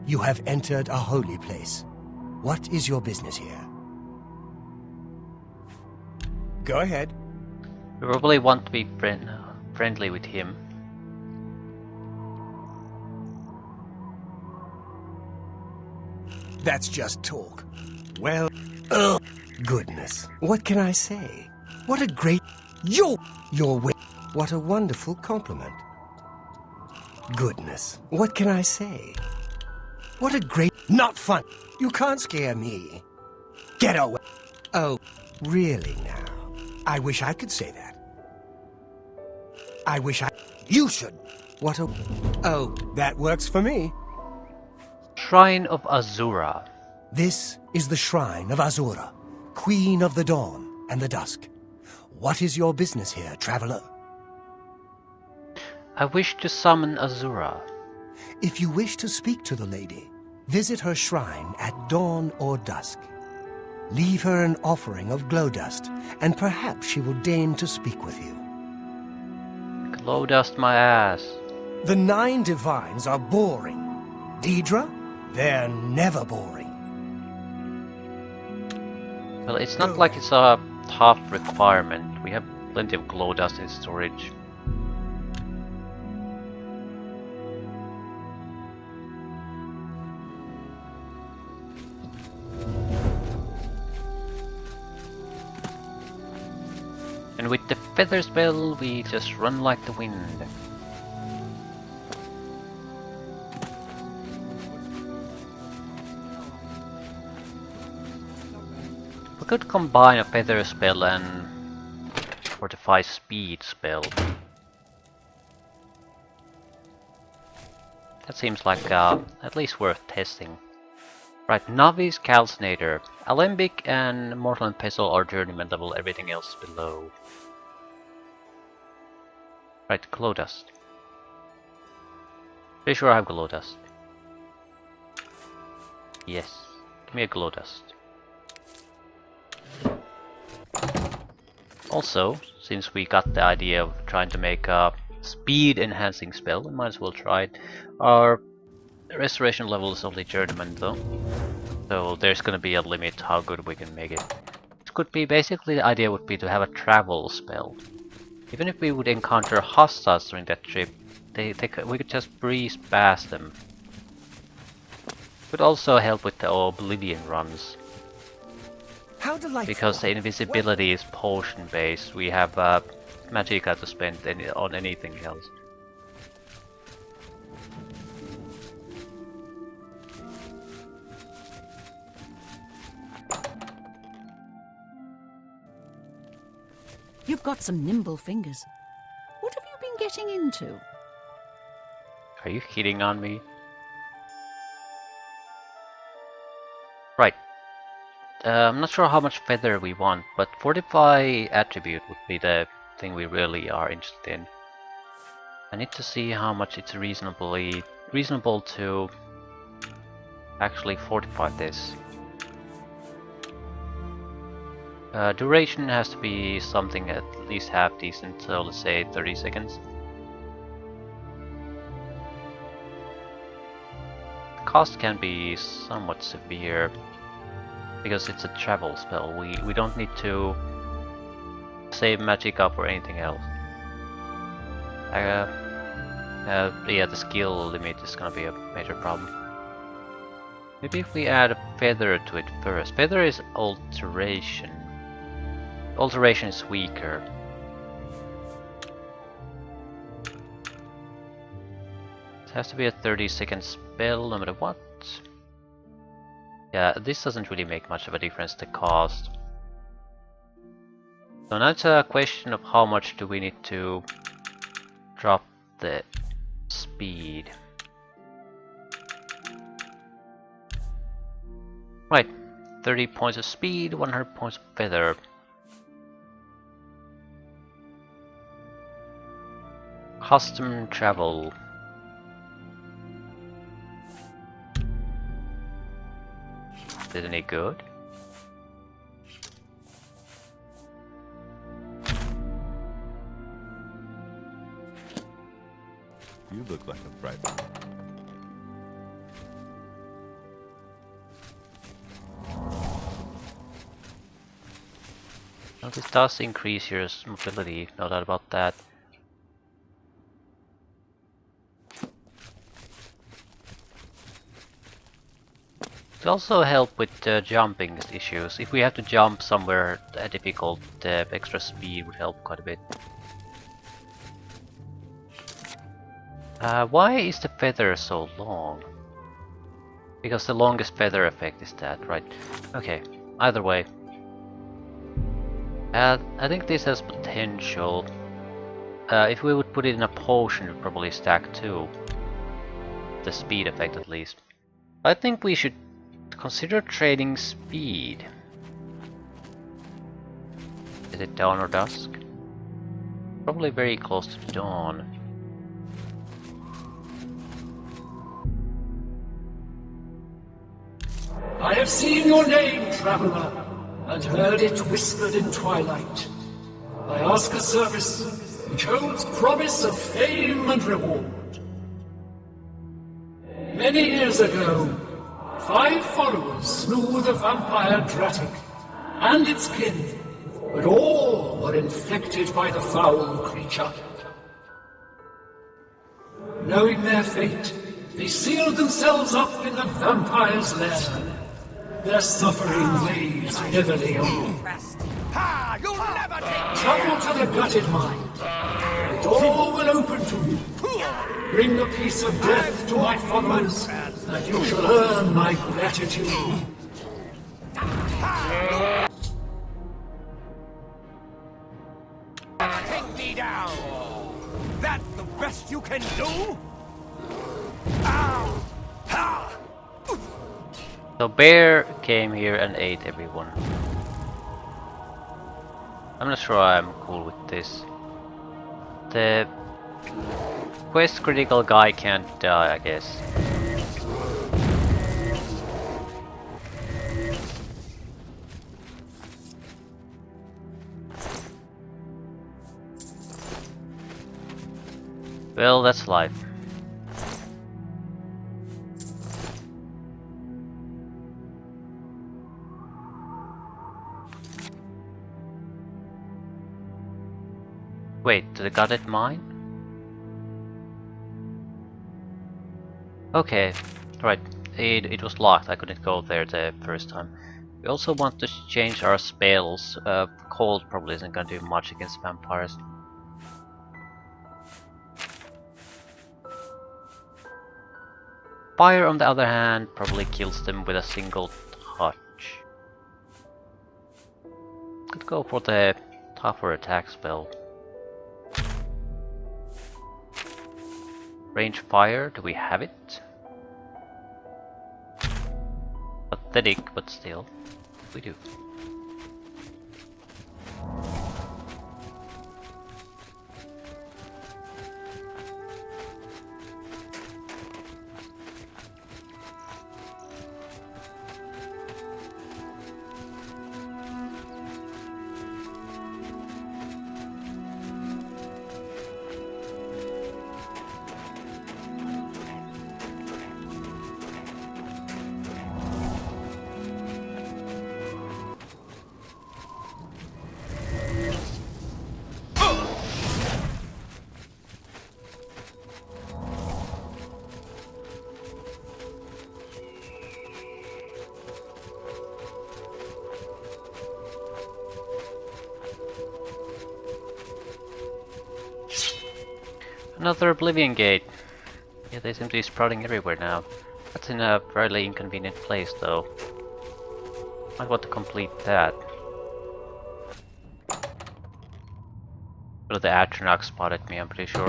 You have entered a holy place. What is your business here? Go ahead. We probably want to be friendly with him. That's just talk. Well, oh, goodness. What can I say? What a great... Your way. What a wonderful compliment. Goodness. What can I say? What a great... Not fun. You can't scare me. Get away. Oh, really now? I wish I could say that. I wish I... You should. What a... Oh, that works for me. Shrine of Azura. This is the Shrine of Azura, Queen of the Dawn and the Dusk. What is your business here, traveler? I wish to summon Azura. If you wish to speak to the lady, visit her shrine at dawn or dusk. Leave her an offering of glow dust, and perhaps she will deign to speak with you. Glow dust my ass. The 9 divines are boring. Deidre, they're never boring. Well, it's not like it's a tough requirement. We have plenty of glow dust in storage. And with the feather spell, we just run like the wind. We could combine a feather spell and fortify speed spell. That seems like at least worth testing. Right, Novice, Calcinator, Alembic and Mortal and Pestle are journeyman level, everything else below. Right, glow dust. Pretty sure I have glow dust. Yes, give me a glow dust. Also, since we got the idea of trying to make a speed enhancing spell, we might as well try it. Our restoration level is only journeyman though, so there's gonna be a limit how good we can make it. It could be basically the idea would be to have a travel spell. Even if we would encounter hostiles during that trip, we could just breeze past them. Could also help with the Oblivion runs. How delightful. Because the invisibility is potion based, we have magicka to spend on anything else. You've got some nimble fingers. What have you been getting into? Are you hitting on me? Right. I'm not sure how much feather we want, but fortify attribute would be the thing we really are interested in. I need to see how much it's reasonable to actually fortify this. Duration has to be something at least half decent, so let's say 30 seconds. Cost can be somewhat severe because it's a travel spell. We don't need to save magic up or anything else. Yeah, the skill limit is gonna be a major problem. Maybe if we add a feather to it first. Feather is alteration. Alteration is weaker. It has to be a 30-second spell no matter what. Yeah, this doesn't really make much of a difference to cost. So now it's a question of how much do we need to drop the speed. Right, 30 points of speed, 100 points of feather. Custom travel. Is it any good? You look like a bright one. Well, this does increase your mobility, no doubt about that. It also help with jumping issues. If we have to jump somewhere difficult, extra speed would help quite a bit. Why is the feather so long? Because the longest feather effect is that, right? Okay, either way. I think this has potential. If we would put it in a potion, it would probably stack too. The speed effect at least. I think we should consider trading speed. Is it dawn or dusk? Probably very close to dawn. I have seen your name, traveler, and heard it whispered in twilight. I ask a service which holds promise of fame and reward. Many years ago, 5 followers slew the vampire Dratic and its kin, but all were infected by the foul creature. Knowing their fate, they sealed themselves up in the vampire's lair. Their suffering weighs heavily on me. Travel to the gutted mine. The door will open to you. Bring the piece of death to my followers, and you shall earn my gratitude. Take me down! That's the best you can do? Ow! Ha! So Bear came here and ate everyone. I'm not sure I'm cool with this. The quest critical guy can't die, I guess. Well, that's life. Wait, to the gutted mine? Okay, right. It was locked. I couldn't go there the first time. We also want to change our spells. Cold probably isn't gonna do much against vampires. Fire, on the other hand, probably kills them with a single touch. Could go for the tougher attack spell. Range fire, do we have it? Pathetic, but still, we do. Another Oblivion gate. Yeah, they seem to be sprouting everywhere now. That's in a fairly inconvenient place though. Might want to complete that. But the Atronach spotted me, I'm pretty sure.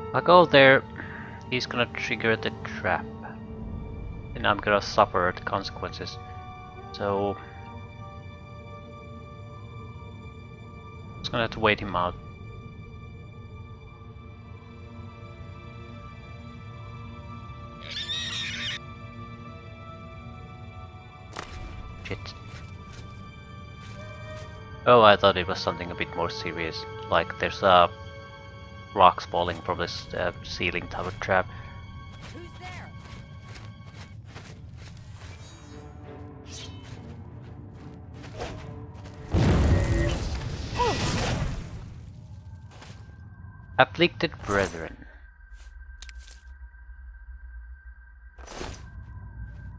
If I go there, he's gonna trigger the trap. And I'm gonna suffer the consequences. So I'm just gonna have to wait him out. Shit. Oh, I thought it was something a bit more serious. Like there's rocks falling from this ceiling tower trap. Who's there? Afflicted brethren.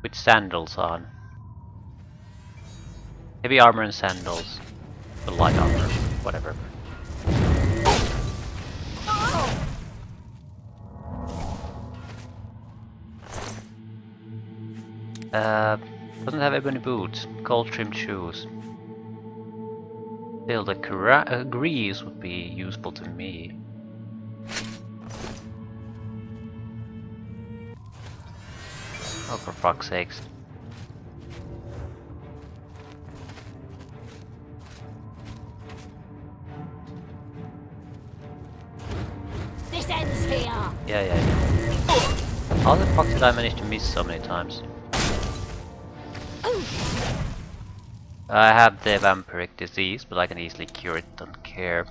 With sandals on. Heavy armor and sandals. The light armor, whatever. Doesn't have ebony boots, gold trimmed shoes. Still, the grease would be useful to me. Oh, for fuck's sakes. This ends here. Yeah. How the fuck did I manage to miss so many times? I have the vampiric disease, but I can easily cure it, don't care.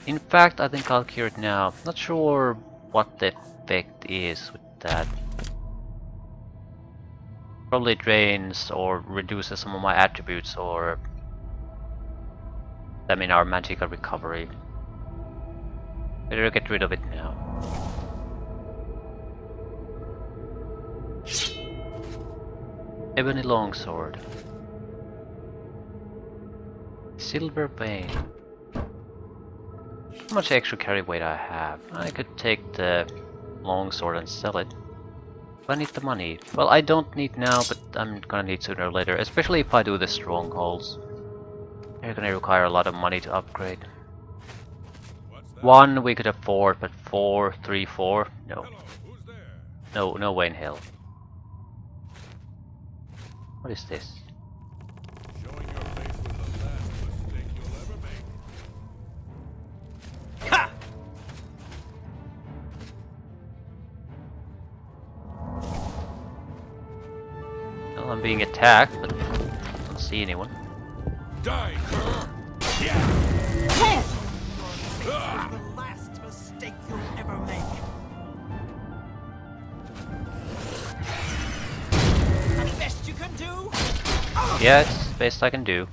In fact, I think I'll cure it now. Not sure what the effect is with that. Probably drains or reduces some of my attributes, or I mean our magical recovery. Better get rid of it now. Ebony longsword. Silver vein. How much extra carry weight I have? I could take the longsword and sell it. Do I need the money? Well, I don't need now, but I'm gonna need sooner or later, especially if I do the strongholds. They're gonna require a lot of money to upgrade. One we could afford, but 4, 3, 4? No. No way in hell. What is this? Showing your face was the last mistake you'll ever make. Ha! Well, I'm being attacked, but I don't see anyone. Die, girl! Was the last mistake you'll ever make. The best you can do? Yeah, it's the best I can do.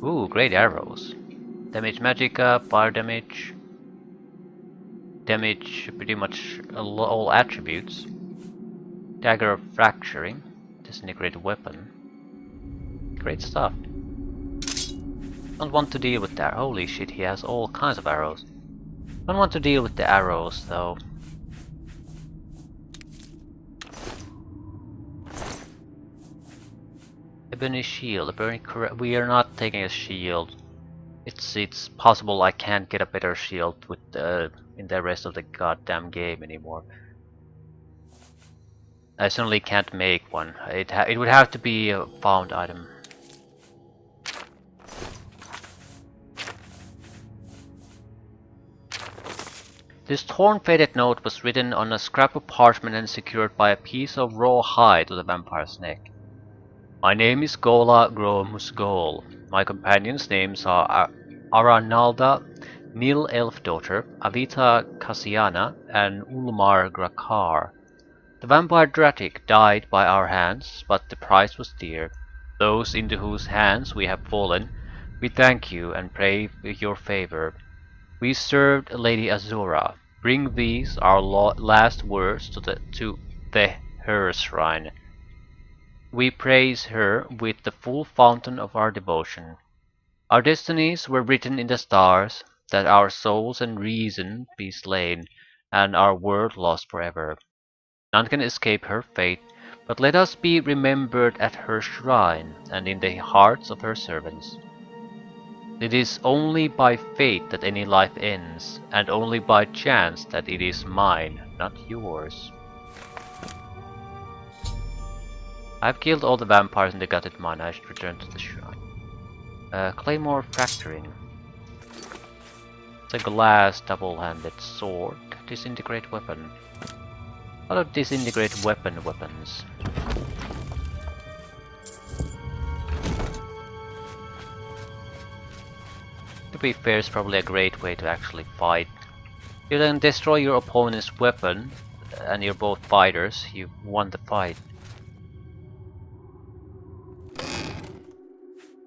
Ooh, great arrows. Damage magicka, fire damage. Damage pretty much all attributes. Dagger of fracturing. Disintegrated weapon. Great stuff. Don't want to deal with that. Holy shit, he has all kinds of arrows. Don't want to deal with the arrows though. Ebony shield. We are not taking a shield. It's possible I can't get a better shield with in the rest of the goddamn game anymore. I certainly can't make one. It would have to be a found item. This torn faded note was written on a scrap of parchment and secured by a piece of raw hide to the vampire's neck. My name is Gola Gromusgol. My companions' names are Aranalda, Nil Elf-daughter, Avita Cassiana, and Ulmar Grakar. The vampire Dratic died by our hands, but the price was dear. Those into whose hands we have fallen, we thank you and pray for your favor. We served Lady Azura. Bring these, our last words, to her shrine. We praise her with the full fountain of our devotion. Our destinies were written in the stars, that our souls and reason be slain, and our world lost forever. None can escape her fate, but let us be remembered at her shrine, and in the hearts of her servants. It is only by fate that any life ends, and only by chance that it is mine, not yours. I've killed all the vampires in the gutted mine. I should return to the shrine. Claymore fracturing. It's a glass double-handed sword. Disintegrate weapon. A lot of disintegrate weapons. To be fair, it's probably a great way to actually fight. You then destroy your opponent's weapon, and you're both fighters, you won the fight.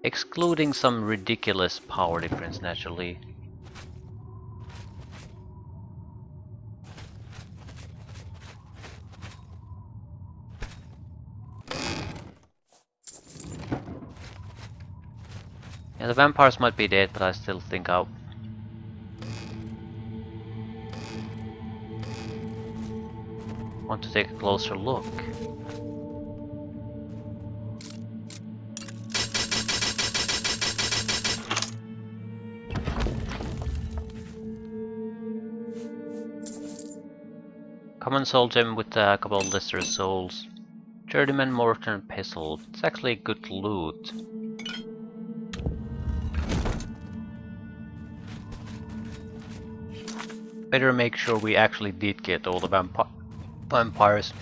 Excluding some ridiculous power difference, naturally. Yeah, the vampires might be dead, but I still think I'll... want to take a closer look. Common soul gem with a couple of lesser souls. Journeyman, mortar and pestle. It's actually good loot. Better make sure we actually did get all the vampires.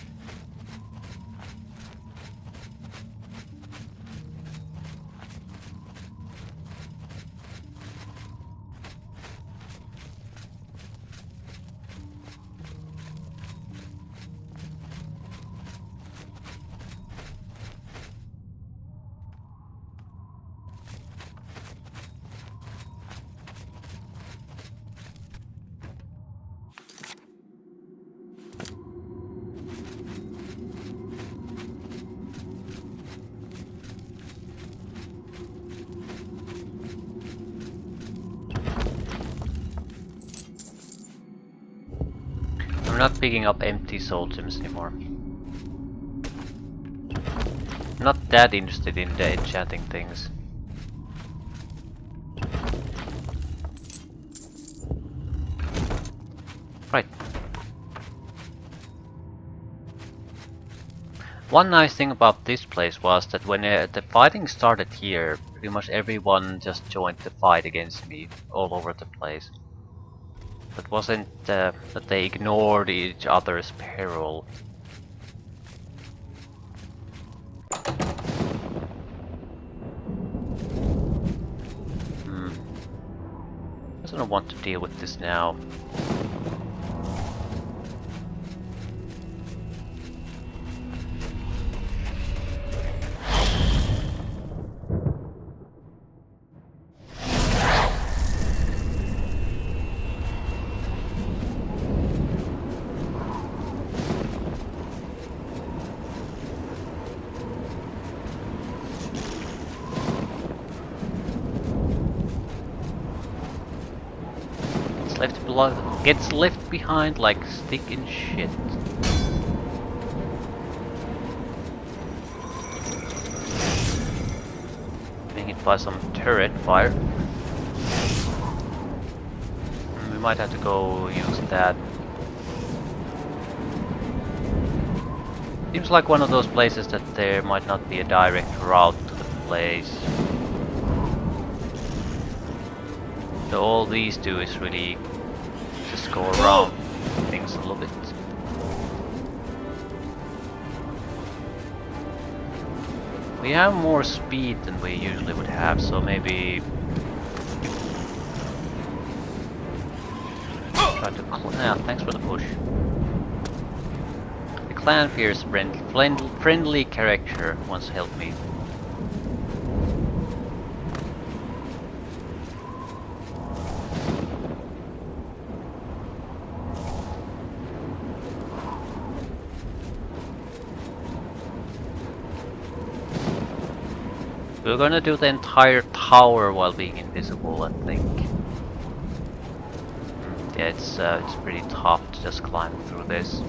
I'm not picking up empty soul gems anymore. Not that interested in the enchanting things. Right. One nice thing about this place was that when the fighting started here, pretty much everyone just joined the fight against me all over the place. It wasn't that they ignored each other's peril. I don't want to deal with this now. Gets left behind like stick in shit. Being hit by some turret fire. We might have to go use that. Seems like one of those places that there might not be a direct route to the place. So all these do is really just go around things a little bit. We have more speed than we usually would have, so maybe try to yeah, thanks for the push. The clan fears friendly character once helped me. We're gonna do the entire tower while being invisible, I think. Yeah, it's pretty tough to just climb through this.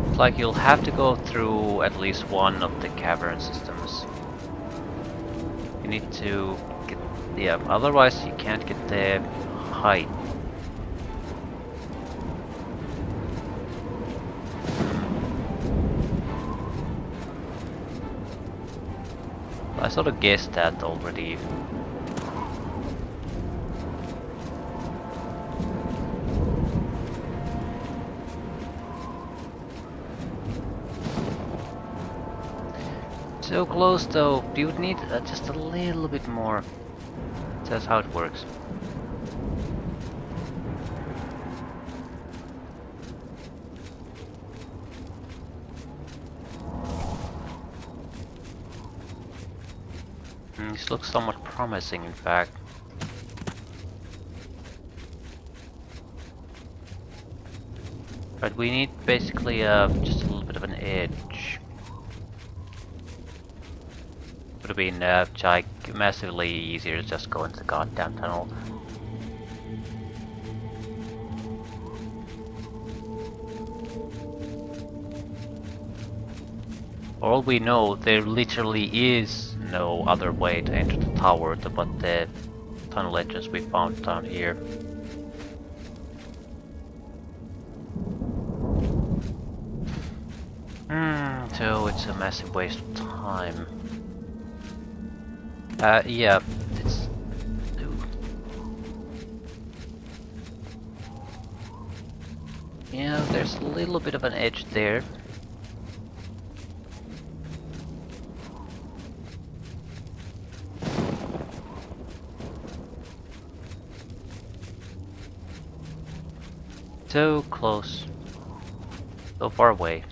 It's like you'll have to go through at least one of the cavern systems. You need to get, yeah, otherwise you can't get the height. I sort of guessed that already. So close though. You would need just a little bit more. That's how it works. This looks somewhat promising, in fact. But we need basically just a little bit of an edge. Would have been massively easier to just go into the goddamn tunnel. For all we know, there literally is no other way to enter the tower but the tunnel entrance we found down here. So it's a massive waste of time. Yeah, it's... Yeah, there's a little bit of an edge there. So close. So far away.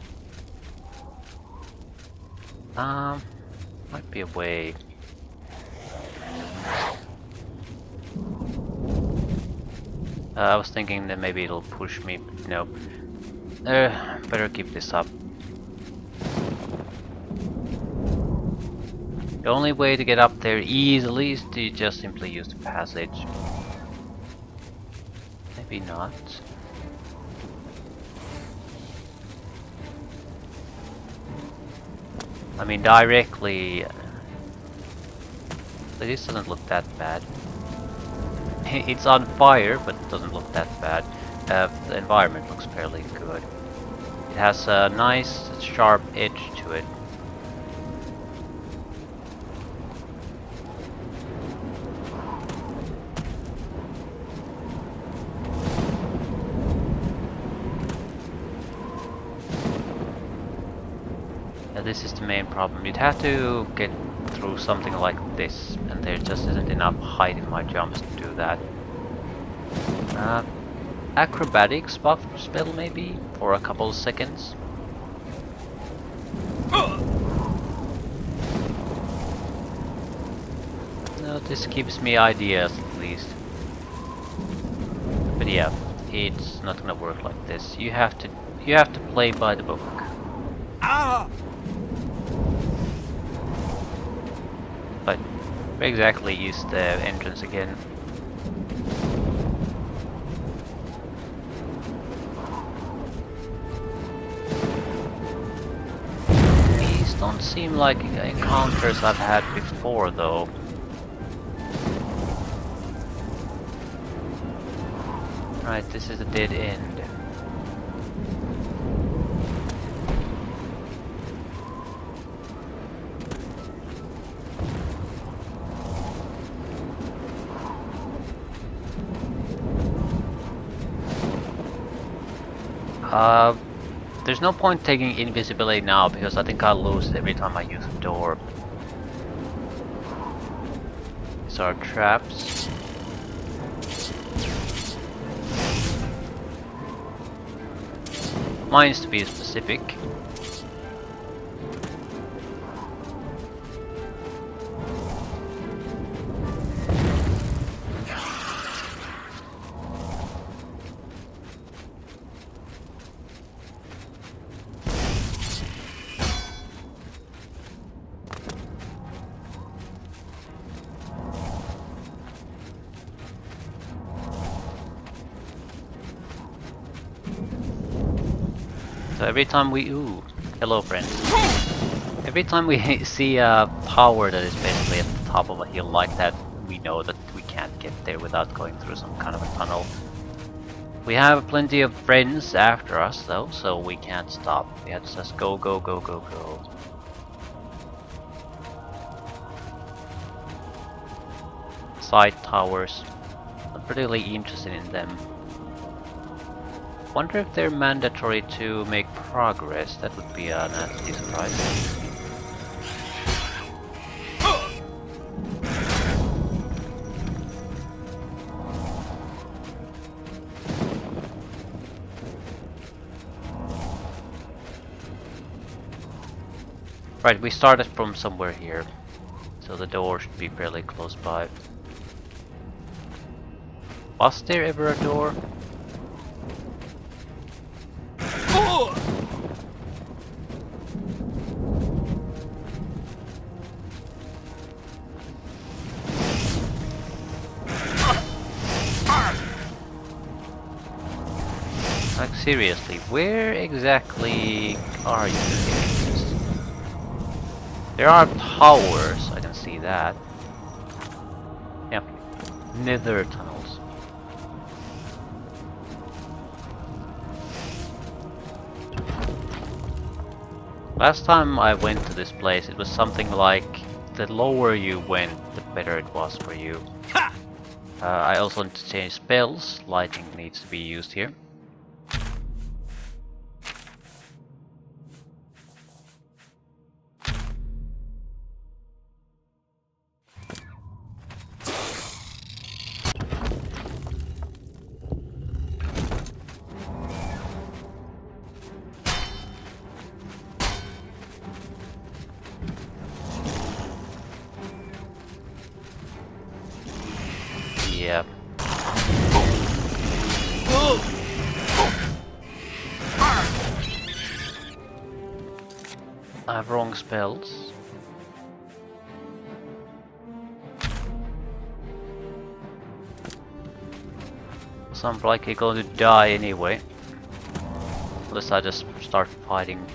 Might be a way. I was thinking that maybe it'll push me, but no. Better keep this up. The only way to get up there easily is to just simply use the passage. Maybe not. I mean, directly... This doesn't look that bad. It's on fire, but it doesn't look that bad. The environment looks fairly good. It has a nice, sharp edge to it. This is the main problem. You'd have to get through something like this, and there just isn't enough height in my jumps to do that. Acrobatics buff spell maybe for a couple of seconds. No, this gives me ideas at least. But yeah, it's not gonna work like this. You have to play by the book. Ah! But where exactly is the entrance again? These don't seem like encounters I've had before though. Right, this is a dead end. There's no point taking invisibility now because I think I'll lose it every time I use a door. These are traps. Mines to be specific. So every time we hello friend. Every time we see a tower that is basically at the top of a hill like that, we know that we can't get there without going through some kind of a tunnel. We have plenty of friends after us though, so we can't stop. We have to just go, go, go, go, go. Side towers. Not particularly interested in them. Wonder if they're mandatory to make progress. That would be a nasty surprise. Right, we started from somewhere here, so the door should be fairly close by. Was there ever a door? Like seriously, where exactly are you? There are towers, I can see that. Yep, nether tunnels. Last time I went to this place, it was something like the lower you went, the better it was for you. I also need to change spells. Lighting needs to be used here. Yep. I have wrong spells. So I'm likely going to die anyway. Unless I just start fighting.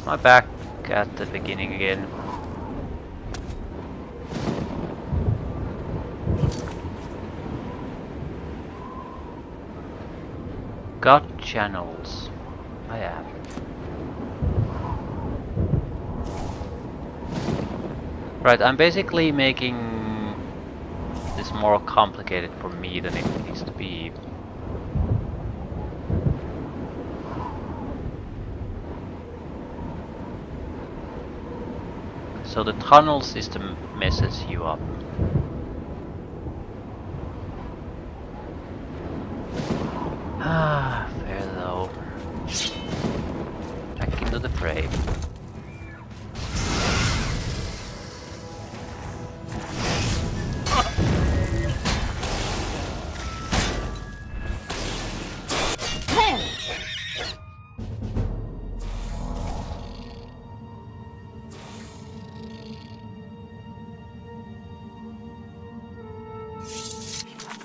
Am I back at the beginning again? Got channels. I am. Right, I'm basically making this more complicated for me than it needs to be. So the tunnel system messes you up. Ah, fair though. Back into the fray.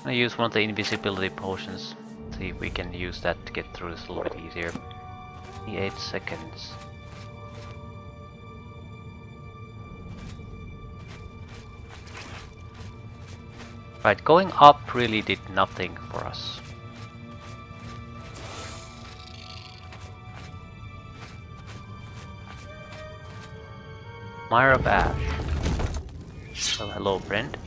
I use one of the invisibility potions. See if we can use that to get through this a little bit easier. 8 seconds. Right, going up really did nothing for us. Mire of Ash. Oh, hello, friend.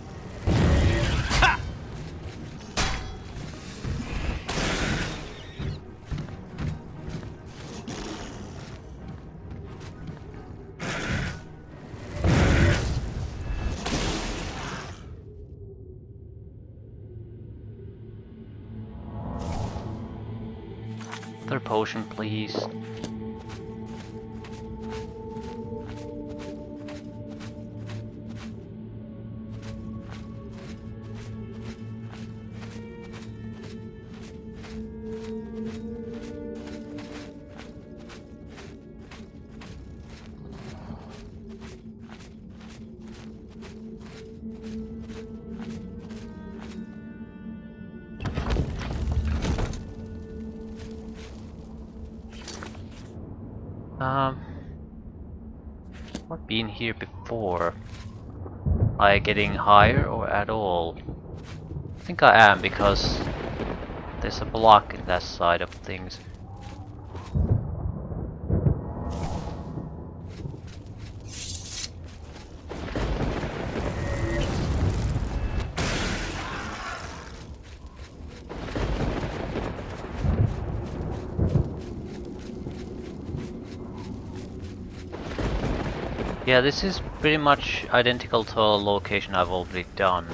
Another potion, please. What been here before? Am I getting higher or at all? I think I am because there's a block in that side of things. Yeah, this is pretty much identical to a location I've already done.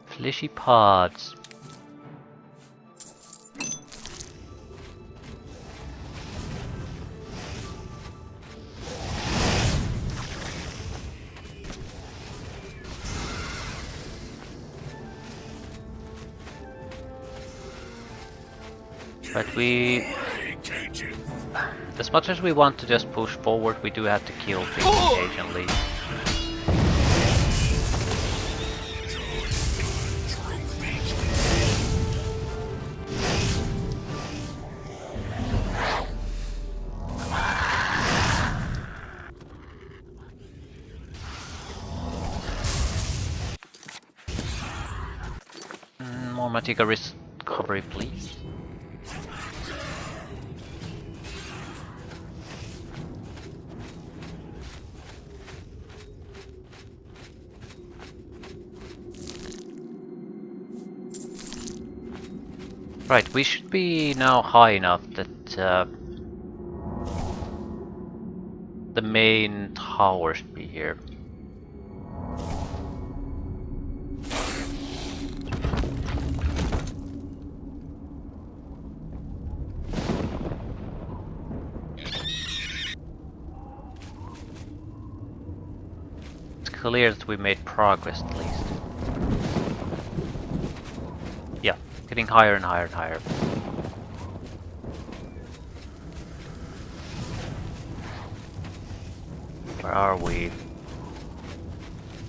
Fleshy pods. But as much as we want to just push forward, we do have to kill things occasionally. More Matika recovery, please. Right, we should be now high enough that the main tower should be here. It's clear that we made progress at least. Yeah, getting higher and higher and higher. Where are we?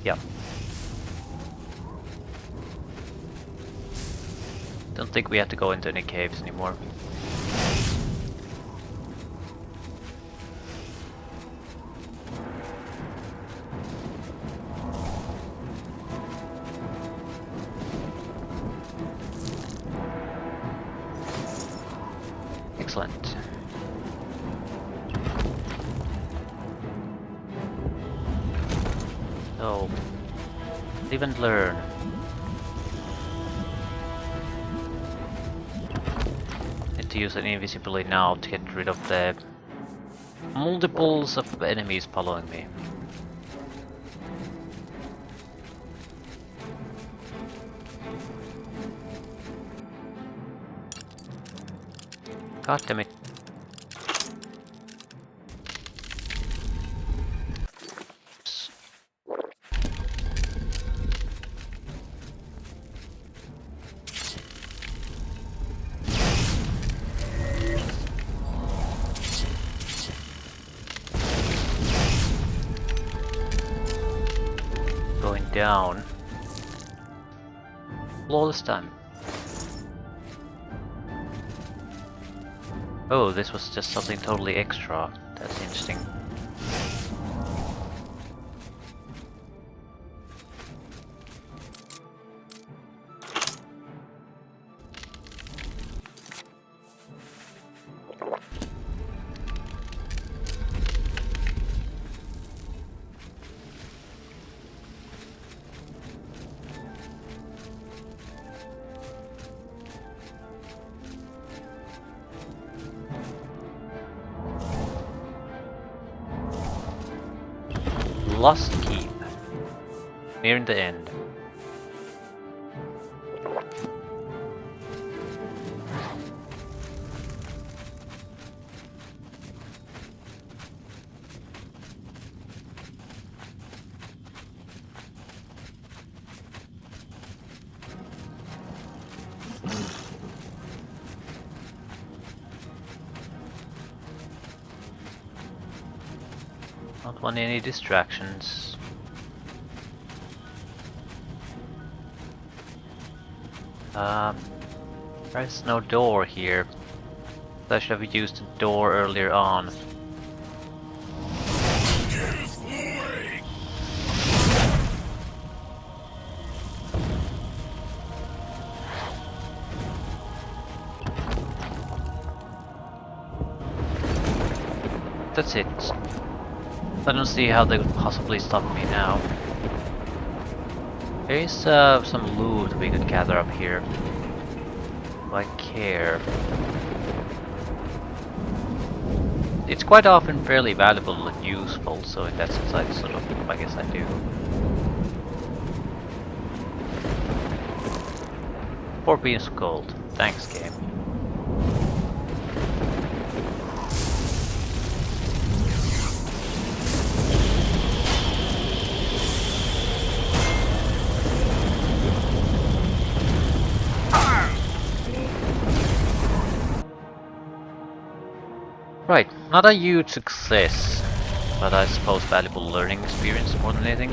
Yeah. Don't think we have to go into any caves anymore. Excellent. So, live and learn. Need to use an invisibility now to get rid of the multiples of enemies following me. God damn it. Going down. Flawless time. Oh, this was just something totally extra. That's interesting. Lost Keep. Nearing the end. Not want any distractions. There's no door here. I should have used the door earlier on. That's it. I don't see how they could possibly stop me now. There is some loot we could gather up here. If I care. It's quite often fairly valuable and useful, so in that sense I guess I do. 4 beans of gold. Thanks, game. Right, not a huge success, but I suppose valuable learning experience more than anything.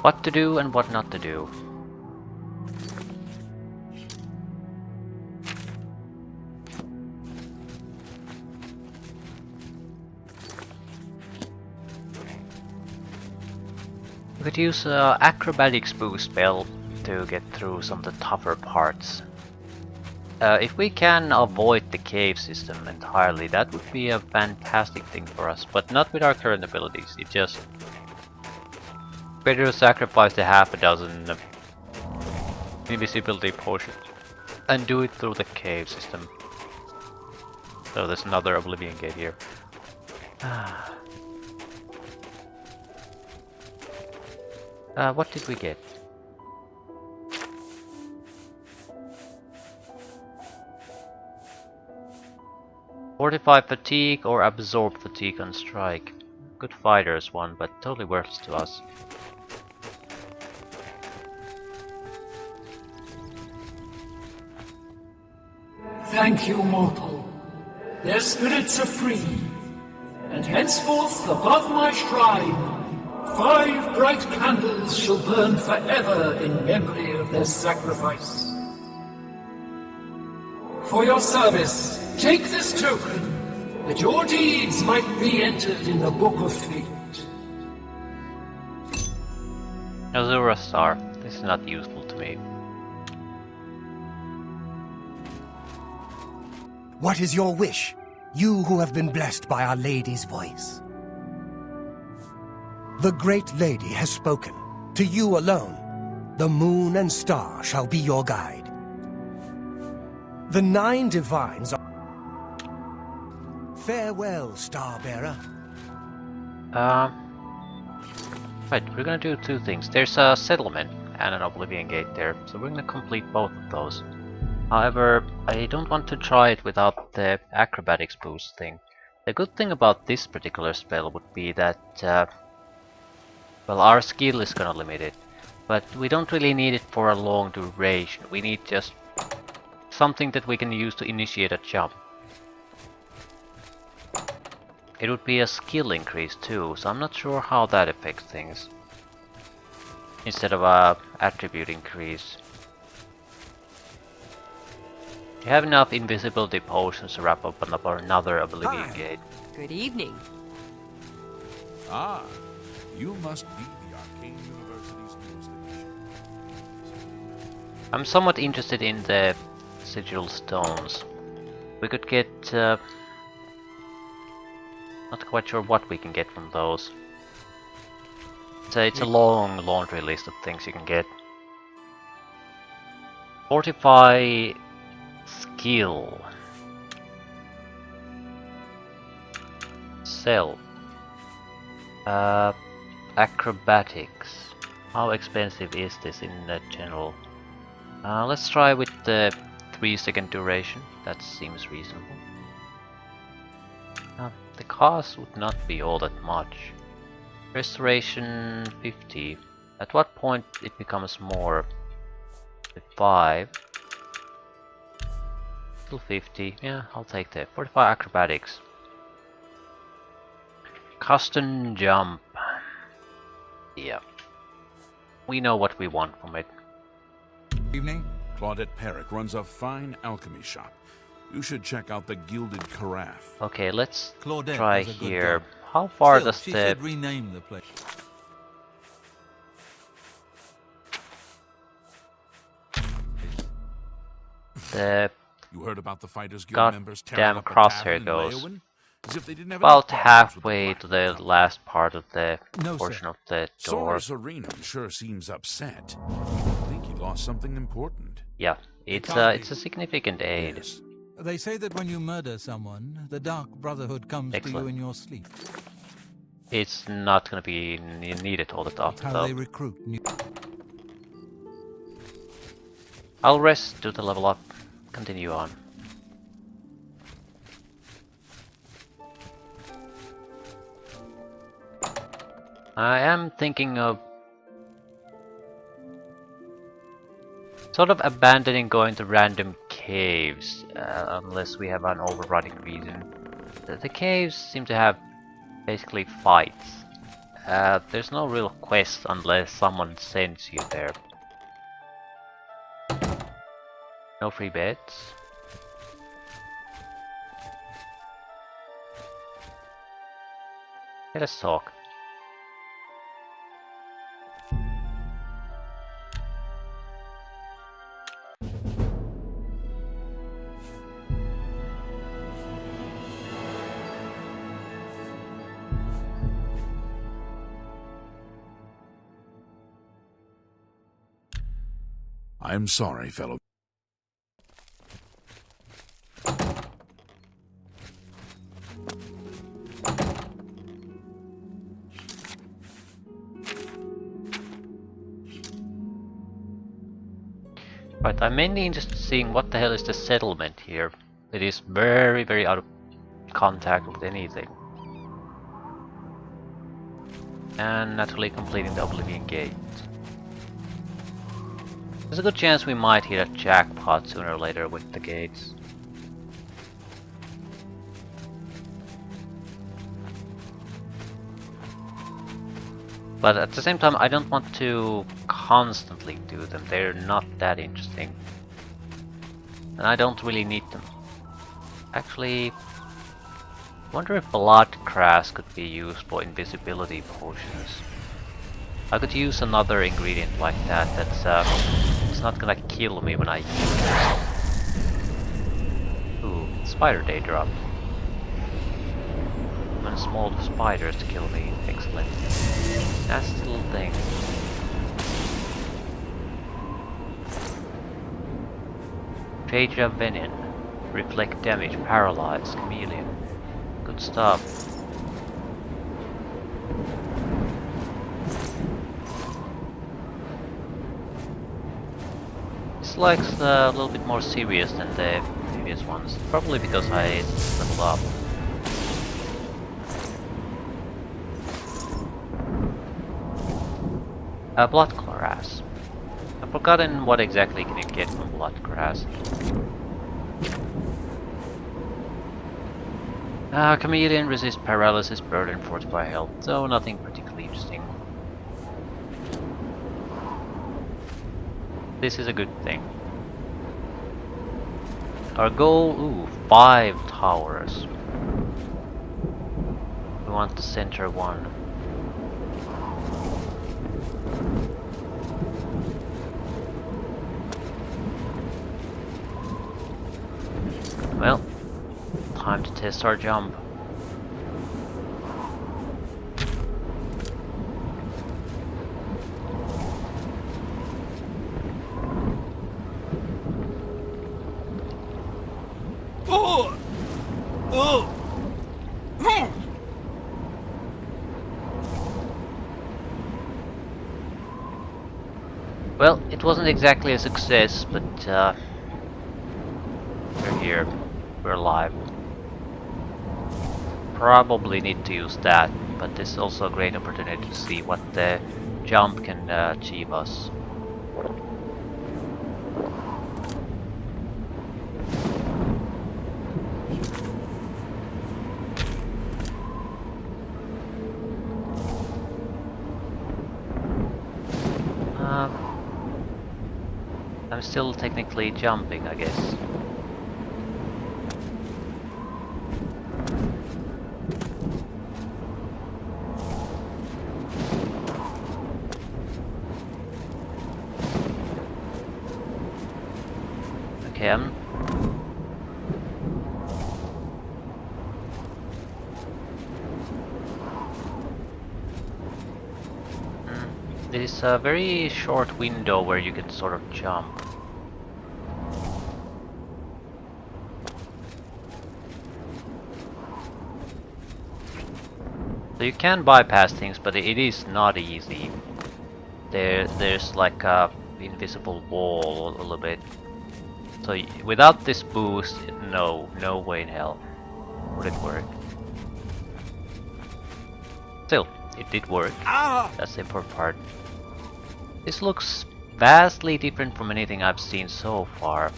What to do and what not to do. We could use acrobatics boost spell to get through some of the tougher parts. If we can avoid the cave system entirely, that would be a fantastic thing for us, but not with our current abilities. It just better to sacrifice the half a dozen invisibility potions and do it through the cave system. So there's another Oblivion gate here. What did we get? Fortify fatigue or absorb fatigue on strike. Good fighters one, but totally worthless to us. Thank you, mortal. Their spirits are free, and henceforth above my shrine 5 bright candles shall burn forever in memory of their sacrifice. For your service, take this token, that your deeds might be entered in the Book of Fate. Azura star. This is not useful to me. What is your wish, you who have been blessed by Our Lady's voice? The great lady has spoken. To you alone, the moon and star shall be your guide. The 9 divines are... Farewell, Starbearer. Right, we're gonna do 2 things. There's a settlement and an Oblivion gate there, so we're gonna complete both of those. However, I don't want to try it without the acrobatics boost thing. The good thing about this particular spell would be that well, our skill is gonna limit it, but we don't really need it for a long duration. We need just something that we can use to initiate a jump. It would be a skill increase too, so I'm not sure how that affects things. Instead of a attribute increase. You have enough invisibility potions to wrap up another Oblivion gate. Good evening. Ah, you must be the Arcane University's newest addition. I'm somewhat interested in the sigil stones. We could get... not quite sure what we can get from those. It's a long laundry list of things you can get. Fortify skill. Sell. Acrobatics. How expensive is this in general? Let's try with the 3-second duration. That seems reasonable. The cost would not be all that much. Restoration 50. At what point it becomes more? 5. still 50. Yeah, I'll take that. 45 acrobatics. Custom jump. Yeah. We know what we want from it. Evening. Claudette Perrick runs a fine alchemy shop. You should check out the Gilded Carafe. Okay, let's Claudette try was a good here. girl. How far Still, does she the... should rename the place. the You heard about the Fighters Guild God members tearing damn up the crosshair tavern in goes. Leyawen? As if they didn't have about any problems with halfway Black to the Company. last part of the No, portion sir. of the door. Sora Serena sure seems upset. I think he lost something important. Yeah, it's a significant aid. Yes. They say that when you murder someone, the Dark Brotherhood comes to Excellent. you in your sleep. It's not gonna be needed all the time. How though. they recruit new... I'll rest, do the level up, continue on. I am thinking of sort of abandoning going to random caves, unless we have an overriding reason. The caves seem to have basically fights. There's no real quest unless someone sends you there. No free beds. Let us talk. I'm sorry, fellow. Right, I'm mainly interested in seeing what the hell is the settlement here. It is very, very out of contact with anything. And naturally completing the Oblivion gate. There's a good chance we might hit a jackpot sooner or later with the gates. But at the same time, I don't want to constantly do them. They're not that interesting. And I don't really need them. Actually, I wonder if blood grass could be used for invisibility potions. I could use another ingredient like that that's it's not gonna kill me when I use it. Ooh, spider day drop. When small spiders to kill me. Excellent. Nasty little thing. Traja Venin. Reflect damage, paralyze, chameleon. Good stuff. This like's a little bit more serious than the previous ones. Probably because I leveled up. Blood grass. I've forgotten what exactly can you get from blood grass. Chameleon resists paralysis, burden, fortify health, so nothing particularly interesting. This is a good thing. Our goal, ooh, 5 towers. We want the center one. Well, time to test our jump. Well, it wasn't exactly a success, but we're here. We're alive. Probably need to use that, but this is also a great opportunity to see what the jump can achieve us. still technically jumping, I guess. Okay, There's a very short window where you can sort of jump. So you can bypass things, but it is not easy. There's like a invisible wall a little bit. So without this boost, no way in hell would it work. Still, it did work. That's the important part. This looks vastly different from anything I've seen so far.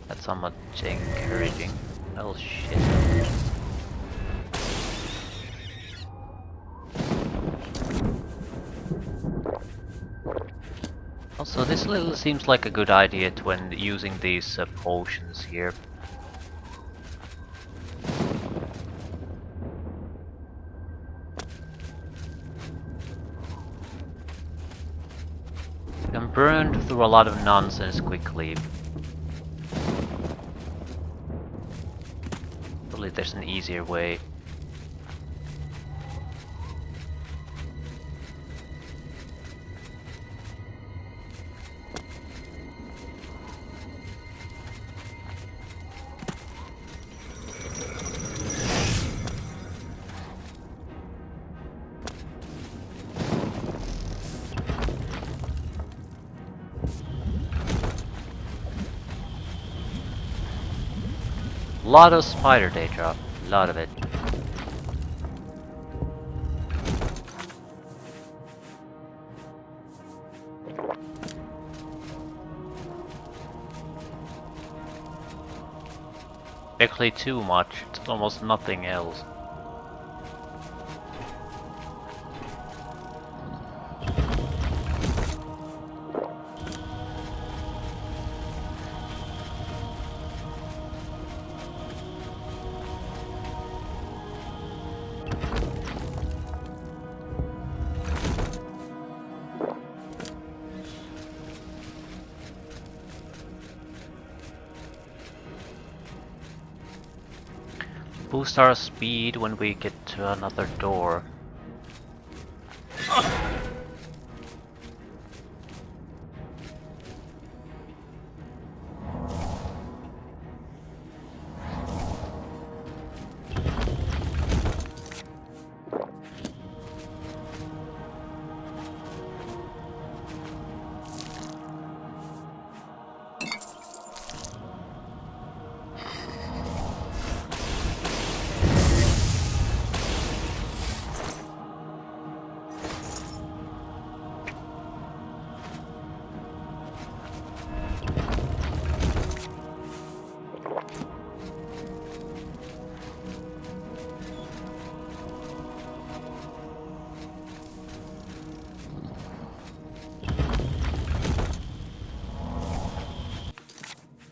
That's somewhat encouraging. Oh shit. Also, this little seems like a good idea when using these potions here. You can burn through a lot of nonsense quickly. Probably there's an easier way. Lot of spider day drop, lot of it. Actually too much, it's almost nothing else. Boost our speed when we get to another door.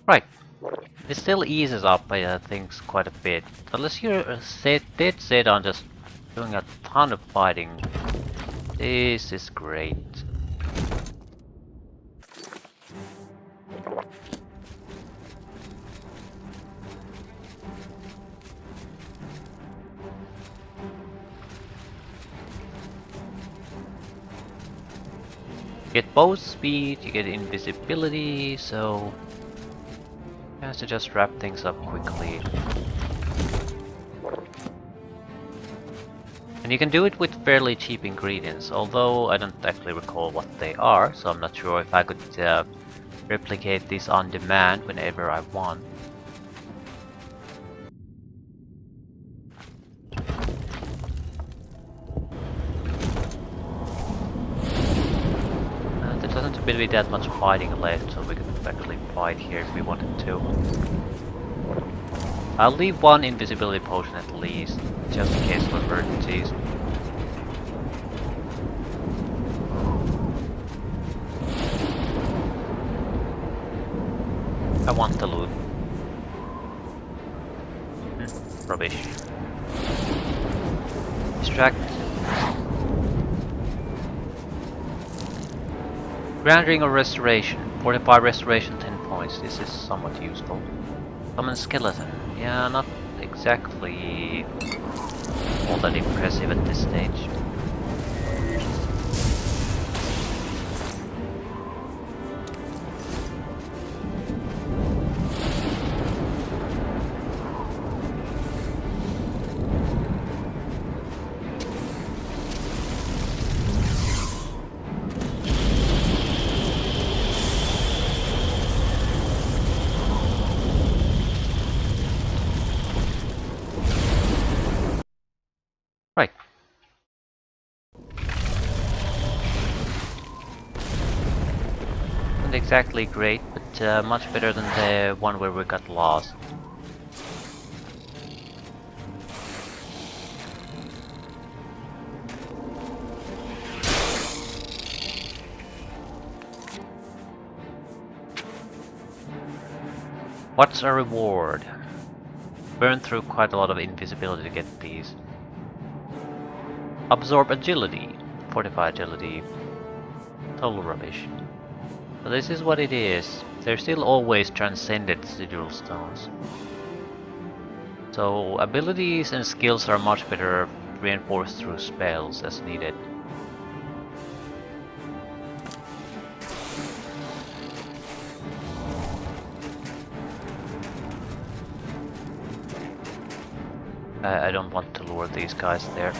Right. It still eases up things quite a bit. Unless you're dead set on just doing a ton of fighting. This is great. You get both speed, you get invisibility, so you have to just wrap things up quickly. And you can do it with fairly cheap ingredients, although I don't actually recall what they are, so I'm not sure if I could replicate this on demand whenever I want. There doesn't really be that much fighting left, so we could actually fight here if we wanted to. I'll leave one invisibility potion at least, just in case of emergencies. I want the loot. Rubbish. Distract. Grand Ring of Restoration. 45 restoration, 10 points. This is somewhat useful. Summon Skeleton. Yeah, not exactly all that impressive at this stage. Right. Not exactly great, but much better than the one where we got lost. What's a reward? Burn through quite a lot of invisibility to get these. Absorb agility. Fortify agility. Total rubbish. But this is what it is. They're still always transcended sigil stones. So abilities and skills are much better reinforced through spells as needed. I don't want to lure these guys there.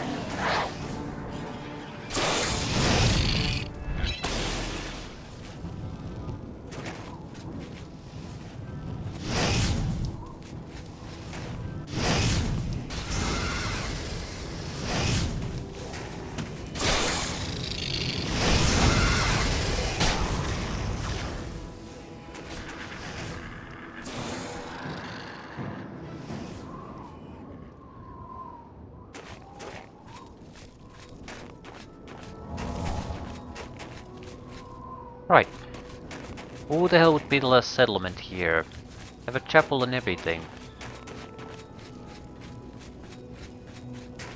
Right. Who the hell would be the last settlement here? Have a chapel and everything.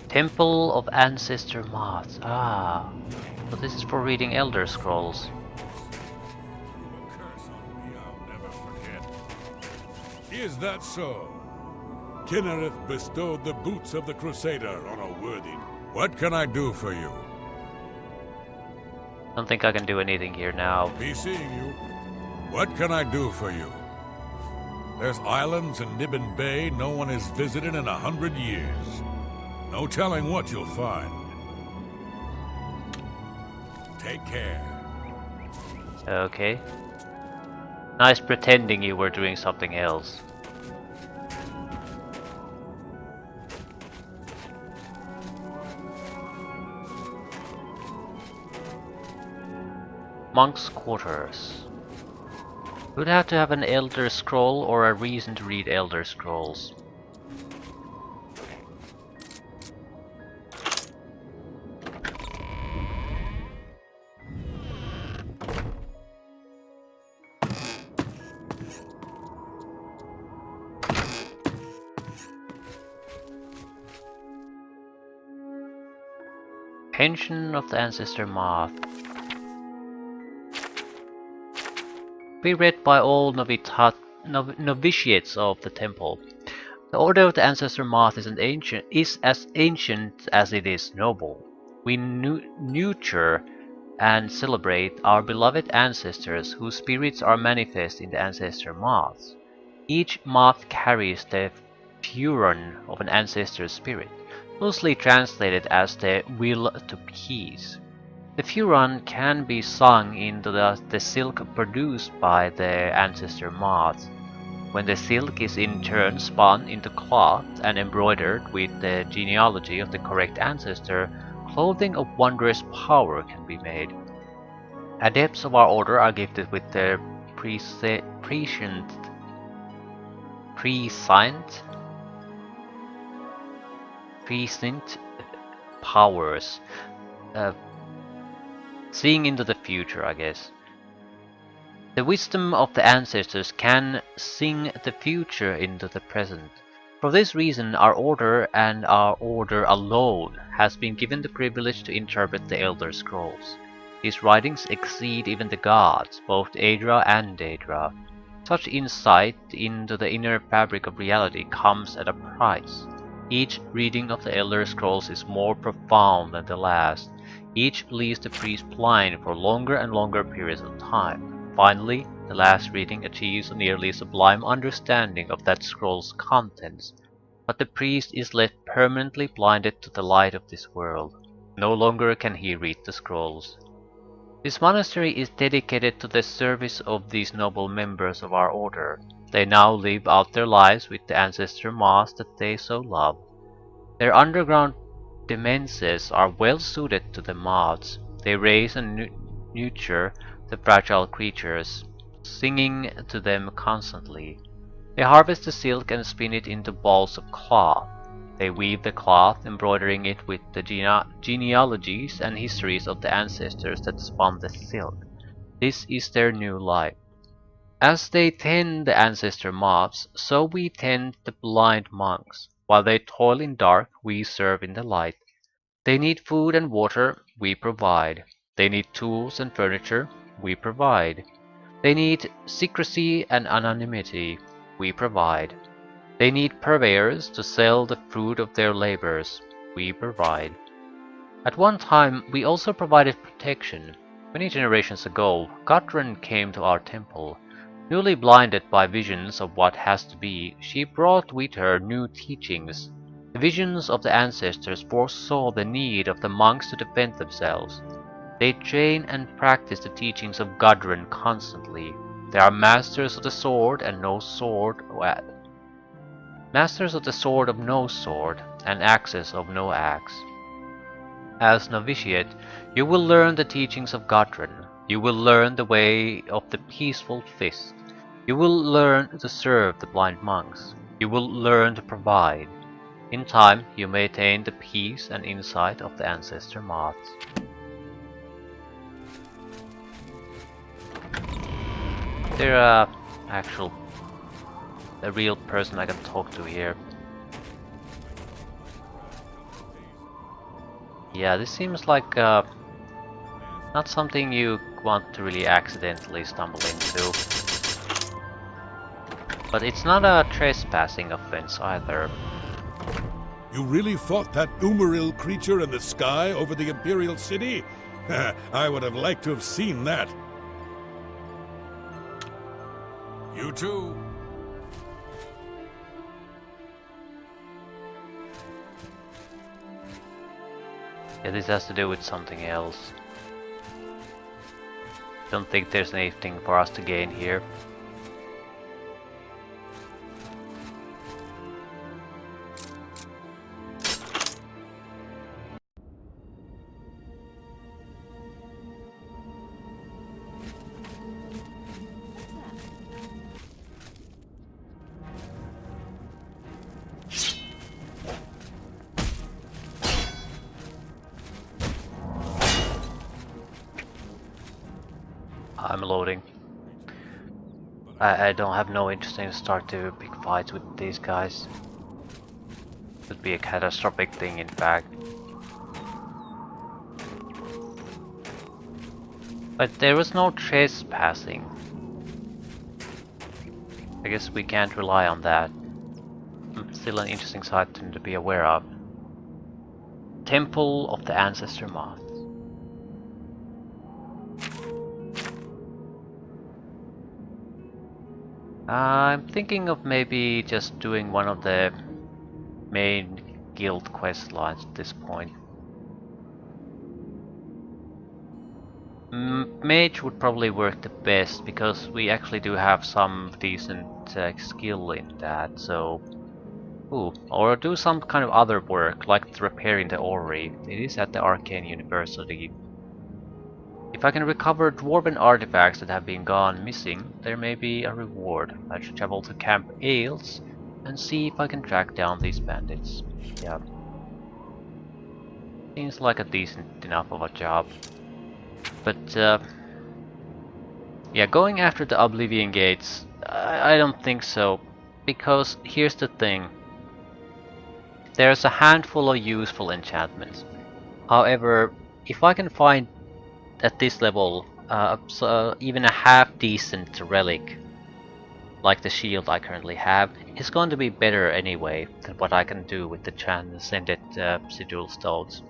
Temple of Ancestor Moths. Ah. So this is for reading Elder Scrolls. Is that so? Kinnereth bestowed the boots of the Crusader on a worthy. What can I do for you? Don't think I can do anything here now. Be seeing you. What can I do for you? There's islands in Nibbin Bay no one has visited in 100 years. No telling what you'll find. Take care. Okay. Nice pretending you were doing something else. Monk's Quarters. Would have to have an Elder Scroll or a reason to read Elder Scrolls. Pension of the Ancestor Moth. Be read by all novitiates of the temple. The Order of the Ancestor Moth is as ancient as it is noble. We nurture and celebrate our beloved ancestors whose spirits are manifest in the Ancestor Moths. Each moth carries the furon of an ancestor's spirit, loosely translated as the will to peace. The furon can be sung into the silk produced by the ancestor moths. When the silk is in turn spun into cloth and embroidered with the genealogy of the correct ancestor, clothing of wondrous power can be made. Adepts of our order are gifted with the prescient powers. Seeing into the future, I guess. The wisdom of the ancestors can sing the future into the present. For this reason, our order and our order alone has been given the privilege to interpret the Elder Scrolls. These writings exceed even the gods, both Aedra and Daedra. Such insight into the inner fabric of reality comes at a price. Each reading of the Elder Scrolls is more profound than the last. Each leaves the priest blind for longer and longer periods of time. Finally, the last reading achieves a nearly sublime understanding of that scroll's contents. But the priest is left permanently blinded to the light of this world. No longer can he read the scrolls. This monastery is dedicated to the service of these noble members of our order. They now live out their lives with the ancestor moths that they so love. Their underground demences are well suited to the moths. They raise and nurture the fragile creatures, singing to them constantly. They harvest the silk and spin it into balls of cloth. They weave the cloth, embroidering it with the genealogies and histories of the ancestors that spun the silk. This is their new life. As they tend the ancestor moths, so we tend the blind monks. While they toil in dark, we serve in the light. They need food and water, we provide. They need tools and furniture, we provide. They need secrecy and anonymity, we provide. They need purveyors to sell the fruit of their labors, we provide. At one time, we also provided protection. Many generations ago, Gudrun came to our temple. Newly blinded by visions of what has to be, she brought with her new teachings. The visions of the ancestors foresaw the need of the monks to defend themselves. They train and practice the teachings of Gudrun constantly. They are masters of the sword and no sword, masters of the sword of no sword, and axes of no axe. As novitiate, you will learn the teachings of Gudrun. You will learn the way of the peaceful fist. You will learn to serve the blind monks. You will learn to provide. In time, you may attain the peace and insight of the ancestor moths. Is there a real person I can talk to here? Yeah, this seems like not something you want to really accidentally stumble into. But it's not a trespassing offense either. You really fought that Umaril creature in the sky over the Imperial City? I would have liked to have seen that. You too. Yeah, this has to do with something else. Don't think there's anything for us to gain here. I'm loading. I don't have no interest in start to big fights with these guys. Could be a catastrophic thing, in fact. But there was no trespassing. I guess we can't rely on that. Still an interesting sight to be aware of. Temple of the Ancestor Moth. I'm thinking of maybe just doing one of the main guild quest lines at this point. Mage would probably work the best because we actually do have some decent skill in that, so... Ooh, or do some kind of other work, like repairing the orrery. It is at the Arcane University. If I can recover dwarven artifacts that have been gone missing, there may be a reward. I should travel to Camp Ailes and see if I can track down these bandits. Yeah. Seems like a decent enough of a job. But Yeah, going after the Oblivion gates, I don't think so. Because here's the thing. There's a handful of useful enchantments. However, if I can find at this level even a half decent relic, like the shield I currently have, it's going to be better anyway than what I can do with the transcended sigil stones.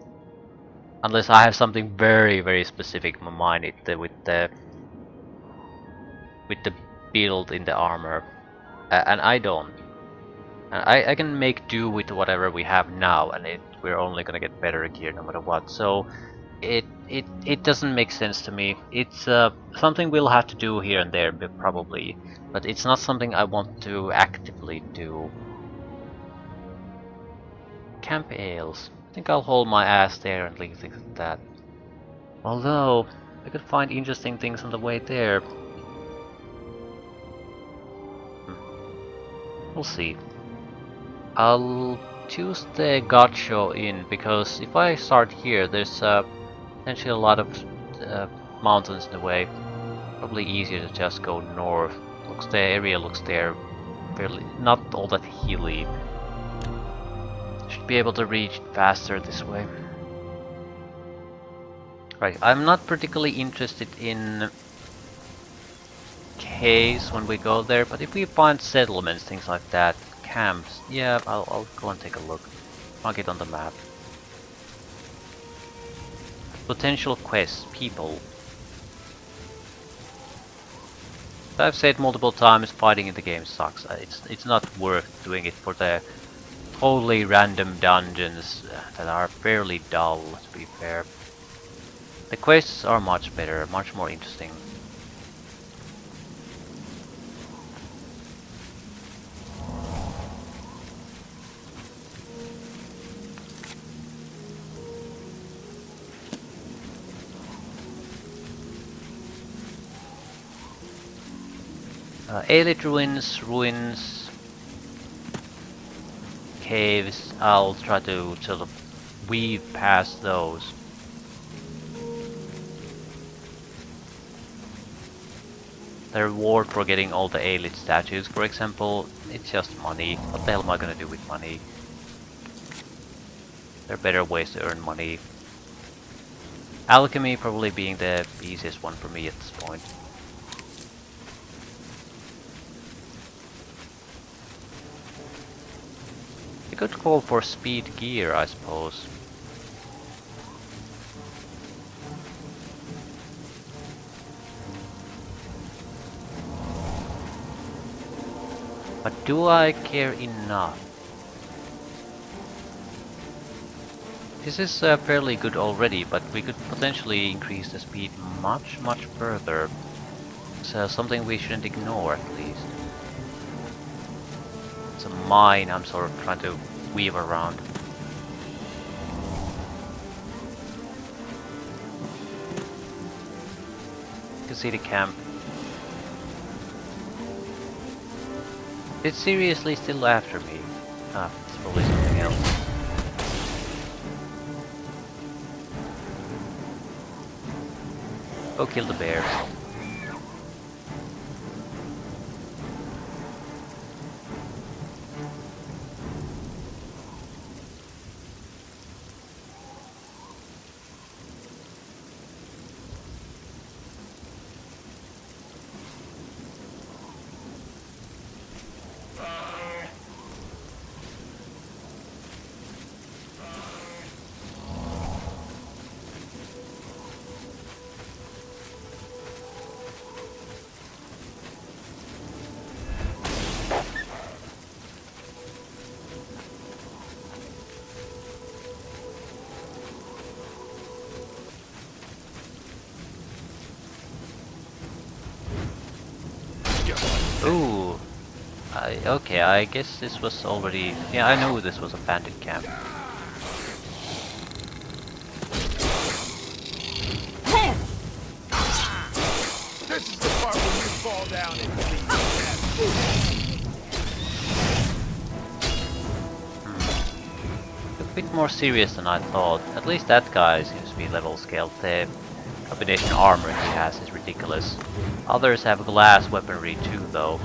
Unless I have something very specific in my mind with the build in the armor, and I don't. I can make do with whatever we have now, and we're only gonna get better gear no matter what. So it doesn't make sense to me. It's something we'll have to do here and there, probably, but it's not something I want to actively do. Camp ales. I think I'll hold my ass there and leave things at that. Although I could find interesting things on the way there. We'll see. I'll choose the God Show Inn because if I start here, there's potentially a lot of mountains in the way. Probably easier to just go north. The area looks there fairly not all that hilly. Should be able to reach faster this way. Right, I'm not particularly interested in caves when we go there, but if we find settlements, things like that, camps, yeah, I'll go and take a look. I'll get on the map. Potential quests, people. As I've said multiple times, fighting in the game sucks. It's not worth doing it for the totally random dungeons that are fairly dull, to be fair. The quests are much better, much more interesting. Aelid ruins, caves, I'll try to sort of weave past those. The reward for getting all the Aelid statues, for example, it's just money. What the hell am I gonna do with money? There are better ways to earn money. Alchemy probably being the easiest one for me at this point. You could call for speed gear, I suppose. But do I care enough? This is fairly good already, but we could potentially increase the speed much further. So something we shouldn't ignore at least. It's a mine I'm sort of trying to weave around. You can see the camp. It's seriously still after me. Ah, it's probably something else. Go kill the bear. Ooh. Okay, I guess this was already... Yeah, I knew this was a bandit camp. This is the part where you fall down and bleed A bit more serious than I thought. At least that guy seems to be level scaled. The combination armor he has is ridiculous. ridiculous. Others have glass weaponry too, though.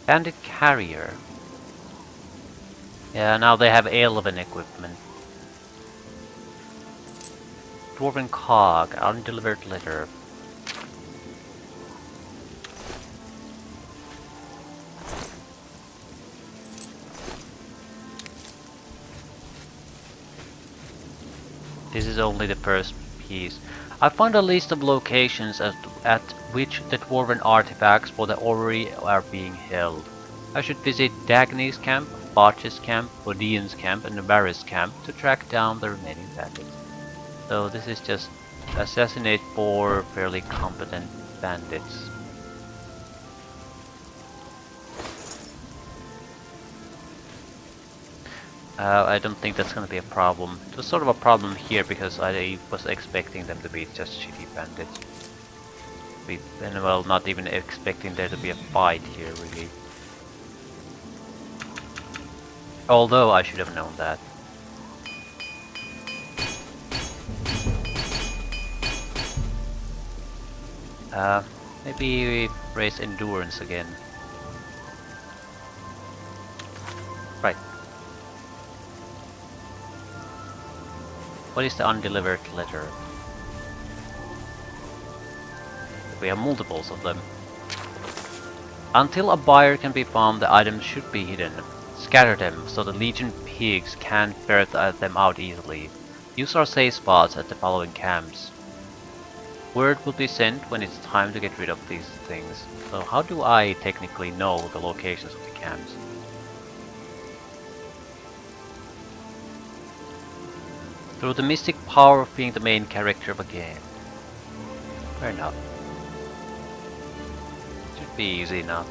Bandit carrier. Yeah, now they have elven equipment. Dwarven cog, undelivered letter. This is only the first piece. I found a list of locations at which the dwarven artifacts for the orrery are being held. I should visit Dagny's camp, Botch's camp, Odian's camp, and Navarre's camp to track down the remaining bandits. So this is just assassinate 4 fairly competent bandits. I don't think that's gonna be a problem. It was sort of a problem here because I was expecting them to be just shitty bandits. And well, not even expecting there to be a fight here, really. Although I should have known that. Maybe we raise endurance again. Right. What is the undelivered letter? We have multiples of them. Until a buyer can be found, the items should be hidden. Scatter them so the Legion pigs can't ferret them out easily. Use our safe spots at the following camps. Word will be sent when it's time to get rid of these things. So how do I technically know the locations of the camps? Through the mystic power of being the main character of a game. Fair enough. Should be easy enough.